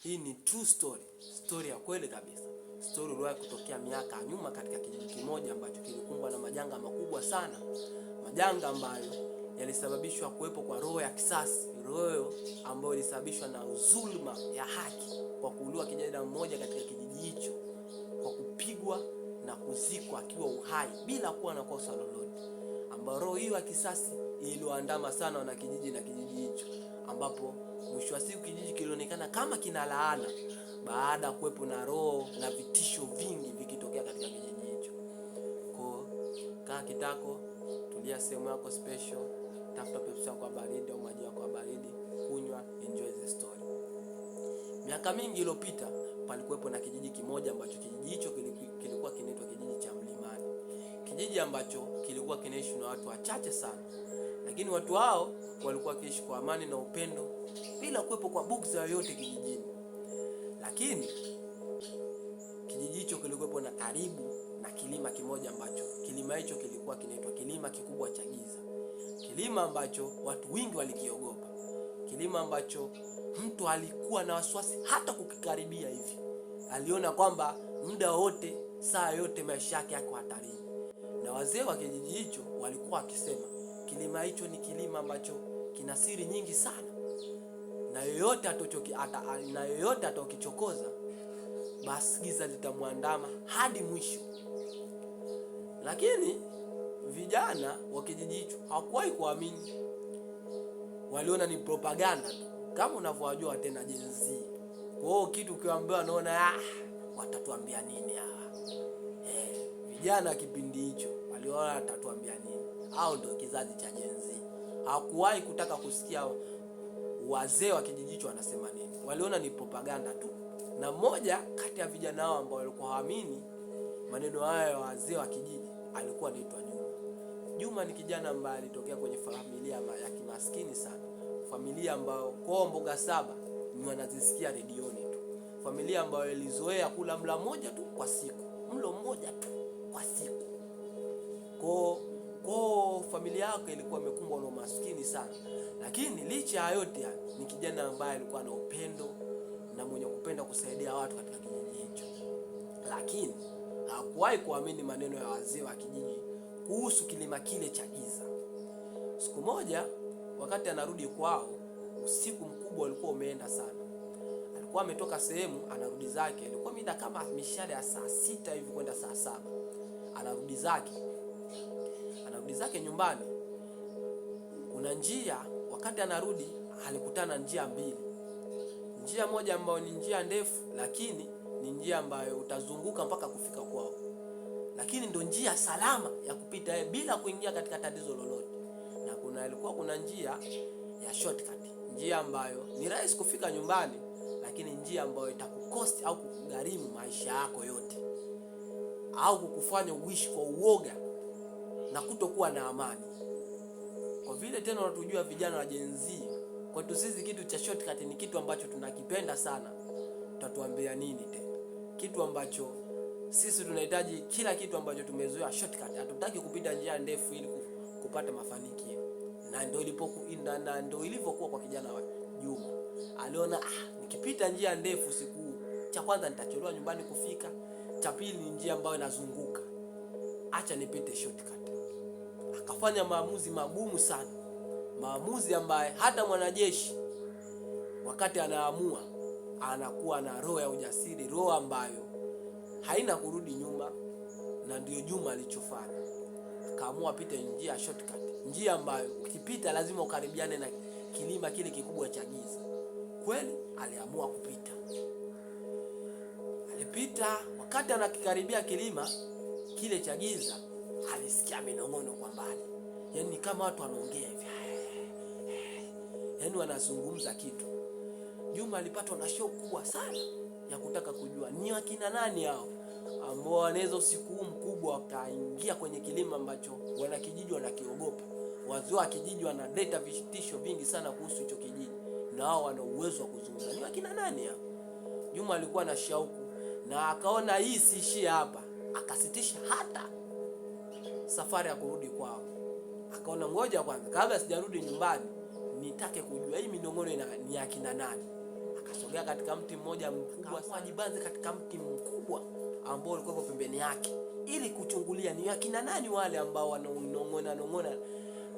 Hii ni true story, story ya kweli kabisa. Story iliwahi kutokea miaka ya nyuma katika kijiji kimoja ambacho kilikumbwa na majanga makubwa sana. Majanga ambayo yalisababishwa kuwepo kwa roho ya kisasi, roho ambayo ilisababishwa na dhulma ya haki kwa kuuliwa kijana mmoja katika kijiji hicho kwa kupigwa na kuzikwa akiwa uhai bila kuwa na kosa lolote. Ambayo roho hiyo ya kisasi iliwaandama sana wana kijiji na kijiji hicho, ambapo mwisho wa siku kijiji kilionekana kama kina laana baada ya kuwepo na roho na vitisho vingi vikitokea katika kijiji hicho. Kwa kaa kitako, tulia sehemu yako special, tafuta Pepsi yako baridi au maji yako baridi, kunywa, enjoy the story. Miaka mingi iliyopita palikuwepo na kijiji kimoja ambacho kijiji hicho kilikuwa kinaitwa kijiji cha Mlimani. Kijiji ambacho kilikuwa kinaishi na watu wachache sana, lakini watu hao walikuwa kiishi kwa amani na upendo bila kuwepo kwa bugza yoyote kijijini. Lakini kijiji hicho kilikuwepo na karibu na kilima kimoja ambacho kilima hicho kilikuwa kinaitwa kilima kikubwa cha giza. Kilima ambacho watu wengi walikiogopa. Kilima ambacho mtu alikuwa na wasiwasi hata kukikaribia hivi. Aliona kwamba muda wote, saa yote maisha yake yako hatarini. Na wazee wa kijiji hicho walikuwa wakisema kilima hicho ni kilima ambacho kina siri nyingi sana, na yoyote atakichokoza basi giza litamwandama hadi mwisho. Lakini vijana wa kijiji hicho hawakuwahi kuamini. Waliona ni propaganda tu, kama unavyojua tena Gen Z. Kwa hiyo kitu ukiwaambia wanaona watatuambia nini hawa? Vijana kipindi hicho waliona watatuambia nini? Hao ndio kizazi cha Gen Z. Hawakuwahi kutaka kusikia wazee wa kijiji hicho wanasema nini. Waliona ni propaganda tu. Na mmoja kati ya vijana hao ambao walikuwa hawaamini maneno haya ya wazee wa kijiji alikuwa anaitwa Juma. Juma ni kijana ambaye alitokea kwenye familia ya kimaskini sana. Familia ambayo kwa mboga saba ni wanazisikia redioni tu. Familia ambayo ilizoea kula mlo mmoja tu kwa siku. Mlo mmoja tu kwa siku. Kwa familia yake ilikuwa imekumbwa na umaskini sana. Lakini licha ya yote ni kijana ambaye alikuwa na upendo na mwenye kupenda kusaidia watu katika kijiji hicho. Lakini hakuwahi kuamini maneno ya wazee wa kijiji kuhusu kilima kile cha giza. Siku moja wakati anarudi kwao, usiku mkubwa ulikuwa umeenda sana. Alikuwa ametoka sehemu anarudi zake. Ilikuwa mida kama mishale ya saa 6 hivi kwenda saa 7. Anarudi zake nyumbani. Kuna njia, wakati anarudi alikutana njia mbili. Njia moja ambayo ni njia ndefu, lakini ni njia ambayo utazunguka mpaka kufika kwao. Lakini ndio njia salama ya kupita bila kuingia katika tatizo lolote. Na kuna njia ya shortcut, njia ambayo ni rahisi kufika nyumbani, lakini njia ambayo itakukosti au kukugharimu maisha yako yote, au kukufanya uishi kwa uoga na kutokuwa na amani. Kwa vile tena unatujua vijana wa Gen Z, kwetu sisi kitu cha shortcut ni kitu ambacho tunakipenda sana. Utatuambia nini tena? Kitu ambacho sisi tunahitaji, kila kitu ambacho tumezoea shortcut. Hatutaki kupita njia ndefu ili kupata mafanikio. Na ndio ilivyokuwa kwa kijana wa Juma. Aliona nikipita njia ndefu siku, cha kwanza nitachelewa nyumbani kufika, cha pili ni njia ambayo inazunguka. Acha nipite shortcut. Akafanya maamuzi magumu sana. Maamuzi ambaye hata mwanajeshi wakati anaamua anakuwa na roho ya ujasiri, roho ambayo haina kurudi nyuma. Na ndio Juma alichofanya. Akaamua apite njia shortcut, njia ambayo ukipita lazima ukaribiane na kilima kile kikubwa cha giza. Kweli aliamua kupita. Alipita, wakati anakikaribia kilima kile cha giza alisikia minong'ono kwa mbali. Yaani kama watu wanaongea hivi. Yaani wanazungumza kitu. Juma alipatwa na shauku kubwa sana ya kutaka kujua ni wakina nani hao ambao wanaweza usiku huu mkubwa wakaingia kwenye kilima ambacho wanakijiji wanakiogopa. Wazee wa kijiji wanaleta vitisho vingi sana kuhusu hicho kijiji, na hao wana uwezo wa kuzungumza. Ni wakina nani hao? Juma alikuwa na shauku na akaona hii siishie hapa. Akasitisha hata safari ya kurudi kwao. Akaona ngoja kwanza kabla sijarudi nyumbani nitake kujua hii minong'ono ni akina nani. Akasogea katika mti mmoja mkubwa sana, ajibanze katika mti mkubwa ambao ulikuwa pembeni yake, ili kuchungulia ni akina nani wale ambao wananong'ona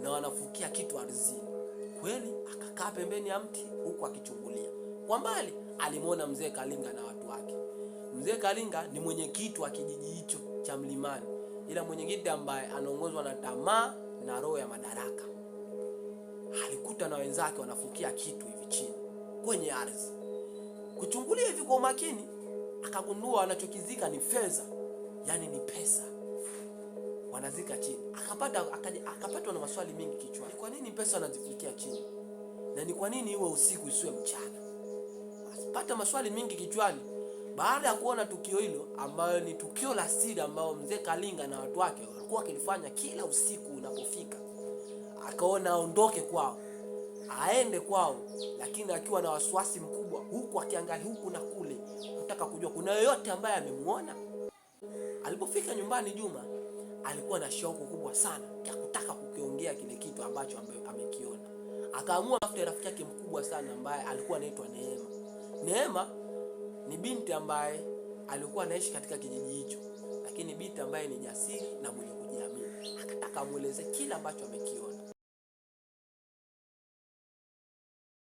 na wanafukia kitu ardhini. Kweli akakaa pembeni ya mti huku akichungulia. Kwa mbali alimwona mzee Kalinga na watu wake. Mzee Kalinga ni mwenyekiti wa kijiji hicho cha Mlimani, ila mwenyekiti ambaye anaongozwa na tamaa na roho ya madaraka. Alikuta na wenzake wanafukia kitu hivi chini kwenye ardhi. Kuchungulia hivi kwa umakini, akagundua wanachokizika ni fedha, yani ni pesa. Wanazika chini. Akapatwa na maswali mengi kichwani. Ni kwa nini pesa wanazifukia chini? Na ni kwa nini iwe usiku isiwe mchana? Asipata maswali mengi kichwani. Baada ya kuona tukio hilo, ambayo ni tukio la siri ambao mzee Kalinga na watu wake walikuwa wakilifanya kila usiku unapofika, akaona aondoke kwao, aende kwao, lakini akiwa na wasiwasi mkubwa, huku akiangalia huku na kule kutaka kujua kuna yoyote ambaye amemuona. Alipofika nyumbani, Juma alikuwa na shauku kubwa sana ya kutaka kukiongea kile kitu ambacho amekiona. Akaamua afute rafiki yake mkubwa sana ambaye alikuwa anaitwa Neema. Neema ni binti ambaye alikuwa anaishi katika kijiji hicho, lakini binti ambaye ni jasiri na mwenye kujiamini. Akataka amueleze kila ambacho amekiona.